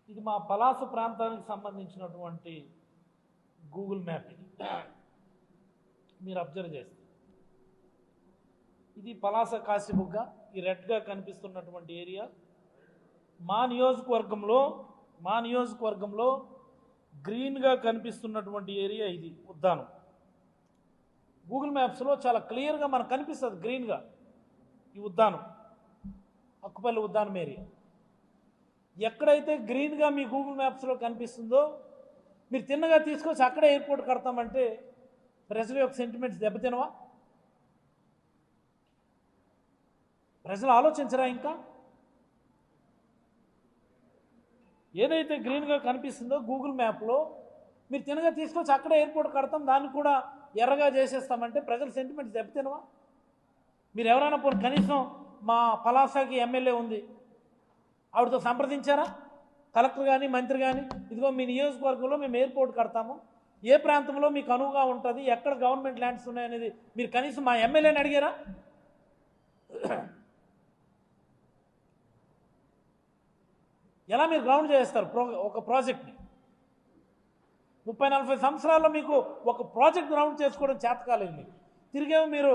ఇది మా పలాస ప్రాంతానికి సంబంధించినటువంటి గూగుల్ మ్యాప్ ఇది మీరు అబ్జర్వ్ చేస్తే ఇది పలాస కాశీబుగ్గ ఈ రెడ్గా కనిపిస్తున్నటువంటి ఏరియా మా నియోజకవర్గంలో గ్రీన్గా కనిపిస్తున్నటువంటి ఏరియా ఇది ఉద్దానం గూగుల్ మ్యాప్స్లో చాలా క్లియర్గా మనకు కనిపిస్తుంది గ్రీన్గా ఈ ఉద్దానం అక్కుపల్లి ఉద్దానం ఏరియా ఎక్కడైతే గ్రీన్గా మీ గూగుల్ మ్యాప్స్లో కనిపిస్తుందో మీరు తిన్నగా తీసుకొచ్చి అక్కడే ఎయిర్పోర్ట్ కడతామంటే ప్రజల యొక్క సెంటిమెంట్స్ దెబ్బతినవా? ప్రజలు ఆలోచించరా? ఇంకా ఏదైతే గ్రీన్గా కనిపిస్తుందో గూగుల్ మ్యాప్లో మీరు తిన్నగా తీసుకొచ్చి అక్కడే ఎయిర్పోర్ట్ కడతాం దాన్ని కూడా ఎర్రగా చేసేస్తామంటే ప్రజల సెంటిమెంట్స్ దెబ్బతినవా? మీరు ఎవరైనా పోనీ కనీసం మా పలాసకి ఎమ్మెల్యే ఉంది ఆవిడతో సంప్రదించారా? కలెక్టర్ కానీ మంత్రి కానీ ఇదిగో మీ నియోజకవర్గంలో మేము ఎయిర్పోర్ట్ కడతాము, ఏ ప్రాంతంలో మీకు అనువుగా ఉంటుంది, ఎక్కడ గవర్నమెంట్ ల్యాండ్స్ ఉన్నాయనేది మీరు కనీసం మా ఎమ్మెల్యేని అడిగారా? ఎలా మీరు గ్రౌండ్ చేస్తారు ఒక ప్రాజెక్ట్ని? 30-40 సంవత్సరాల్లో మీకు ఒక ప్రాజెక్ట్ గ్రౌండ్ చేసుకోవడం చేత కాలేదు. మీకు తిరిగేమో మీరు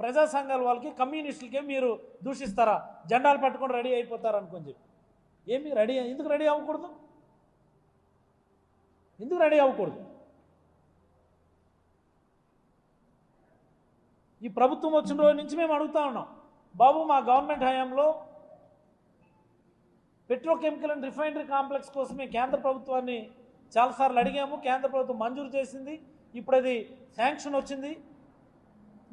ప్రజా సంఘాల వాళ్ళకి కమ్యూనిస్టులకే మీరు దూషిస్తారా? జెండాలు పట్టుకొని రెడీ అయిపోతారు అనుకొని చెప్పి ఏమి ఎందుకు రెడీ అవ్వకూడదు? ఎందుకు రెడీ అవ్వకూడదు? ఈ ప్రభుత్వం వచ్చిన రోజు నుంచి మేము అడుగుతా ఉన్నాం, బాబు మా గవర్నమెంట్ హయాంలో పెట్రోకెమికల్ అండ్ రిఫైనరీ కాంప్లెక్స్ కోసమే కేంద్ర ప్రభుత్వాన్ని చాలాసార్లు అడిగాము, కేంద్ర ప్రభుత్వం మంజూరు చేసింది, ఇప్పుడు అది శాంక్షన్ వచ్చింది,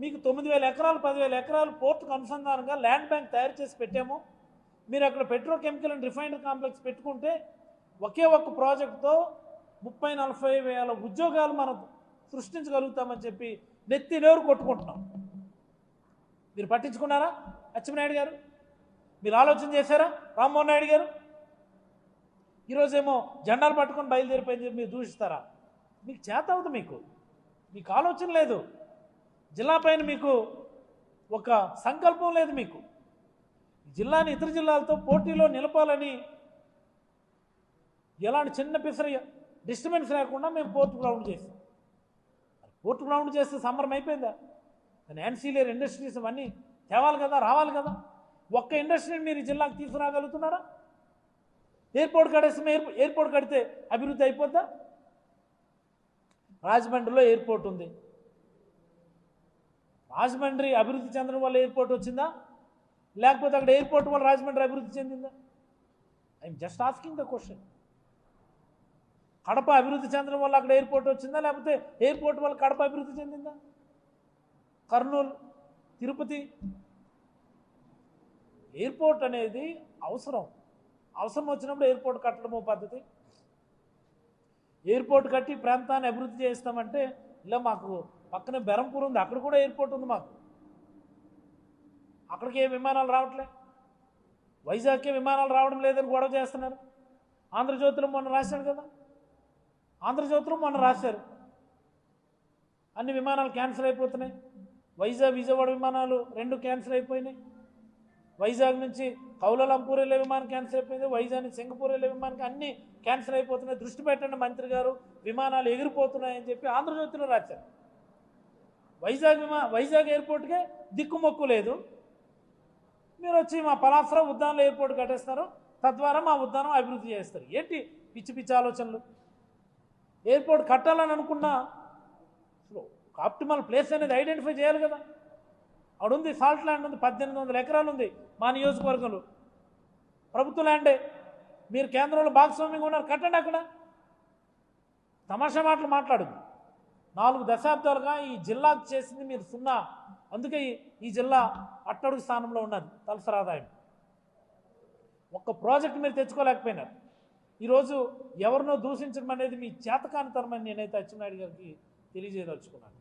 మీకు 9,000 ఎకరాలు 10,000 ఎకరాలు పోర్టుకు అనుసంధానంగా ల్యాండ్ బ్యాంక్ తయారు చేసి పెట్టాము, మీరు అక్కడ పెట్రోకెమికల్ అండ్ రిఫైనరీ కాంప్లెక్స్ పెట్టుకుంటే ఒకే ఒక్క ప్రాజెక్టుతో 30-40 వేల ఉద్యోగాలు మనం సృష్టించగలుగుతామని చెప్పి నెత్తి నేరు కొట్టుకుంటున్నాం. మీరు పట్టించుకున్నారా? అచ్చెన్నాయుడు గారు మీరు ఆలోచన చేశారా? రామ్మోహన్ నాయుడు గారు ఈరోజేమో జెండాలు పట్టుకొని బయలుదేరిపోయింది చెప్పి మీరు దూషిస్తారా? మీకు చేత అవుతుంది, మీకు ఆలోచన లేదు, జిల్లా పైన మీకు ఒక సంకల్పం లేదు, మీకు జిల్లాని ఇతర జిల్లాలతో పోటీలో నిలపాలని ఎలాంటి చిన్న పిసర డిస్టర్బెన్స్ లేకుండా మేము పోర్ట్ గ్రౌండ్ చేసాం. పోర్ట్ గ్రౌండ్ చేస్తే సంబరం అయిపోయిందా? దాని యాన్సిలియర్ ఇండస్ట్రీస్ అవన్నీ తేవాలి కదా, రావాలి కదా. ఒక్క ఇండస్ట్రీని మీరు జిల్లాకు తీసుకురాగలుగుతున్నారా? ఎయిర్పోర్ట్ కడేస్తే ఎయిర్పోర్ట్ కడితే అభివృద్ధి అయిపోద్దా? రాజమండ్రిలో ఎయిర్పోర్ట్ ఉంది, రాజమండ్రి అభివృద్ధి చెందడం వల్ల ఎయిర్పోర్ట్ వచ్చిందా, లేకపోతే అక్కడ ఎయిర్పోర్ట్ వల్ల రాజమండ్రి అభివృద్ధి చెందిందా? I'm just asking the question. Kadapa అభివృద్ధి చెందడం వల్ల అక్కడ ఎయిర్పోర్ట్ వచ్చిందా, లేకపోతే ఎయిర్పోర్ట్ వల్ల కడప అభివృద్ధి చెందిందా? కర్నూలు, తిరుపతి ఎయిర్పోర్ట్ అనేది అవసరం వచ్చినప్పుడు ఎయిర్పోర్ట్ కట్టడమో పద్ధతి. ఎయిర్పోర్ట్ కట్టి ప్రాంతాన్ని అభివృద్ధి చేస్తామంటే ఇలా మాకు పక్కనే బెరంపూర్ ఉంది, అక్కడ కూడా ఎయిర్పోర్ట్ ఉంది, మాకు అక్కడికి ఏ విమానాలు రావట్లే, వైజాగ్కే విమానాలు రావడం లేదని గొడవ చేస్తున్నారు. ఆంధ్రజ్యోతిలో మొన్న రాశారు కదా, రాశారు అన్ని విమానాలు క్యాన్సిల్ అయిపోతున్నాయి. విజయవాడ విమానాలు 2 క్యాన్సిల్ అయిపోయినాయి. వైజాగ్ నుంచి కౌలాలంపూర్ వెళ్ళే విమానం క్యాన్సిల్ అయిపోయింది, వైజాగ్ నుంచి సింగపూర్ వెళ్ళే విమానానికి అన్నీ క్యాన్సిల్ అయిపోతున్నాయి, దృష్టి పెట్టండి మంత్రి గారు, విమానాలు ఎగిరిపోతున్నాయని చెప్పి ఆంధ్రజ్యోతిలో రాశారు. వైజాగ్ ఎయిర్పోర్ట్కే దిక్కుమొక్కు లేదు, మీరు వచ్చి మా పలాసలో ఉద్దానంలో ఎయిర్పోర్ట్ కట్టేస్తారు, తద్వారా మా ఉద్దానం అభివృద్ధి చేస్తారు. ఏంటి పిచ్చి ఆలోచనలు? ఎయిర్పోర్ట్ కట్టాలని అనుకున్నా ఆప్టిమల్ ప్లేస్ అనేది ఐడెంటిఫై చేయాలి కదా. అక్కడ ఉంది సాల్ట్ ల్యాండ్ ఉంది, 1800 ఎకరాలు ఉంది మా నియోజకవర్గంలో, ప్రభుత్వ ల్యాండే, మీరు కేంద్రంలో భాగస్వామ్యంగా ఉన్నారు, కట్టండి అక్కడ. తమాషా మాటలు మాట్లాడదు. 4 దశాబ్దాలుగా ఈ జిల్లాకు చేసింది మీరు 0. అందుకే ఈ జిల్లా అట్టడుగు స్థానంలో ఉన్నది తలసరి ఆదాయం. ఒక్క ప్రాజెక్ట్ మీరు తెచ్చుకోలేకపోయినారు. ఈరోజు ఎవరినో దూషించడం అనేది మీ చేతకానితనమని నేనైతే అచ్చెన్నాయుడు గారికి తెలియజేయదలుచుకున్నాను.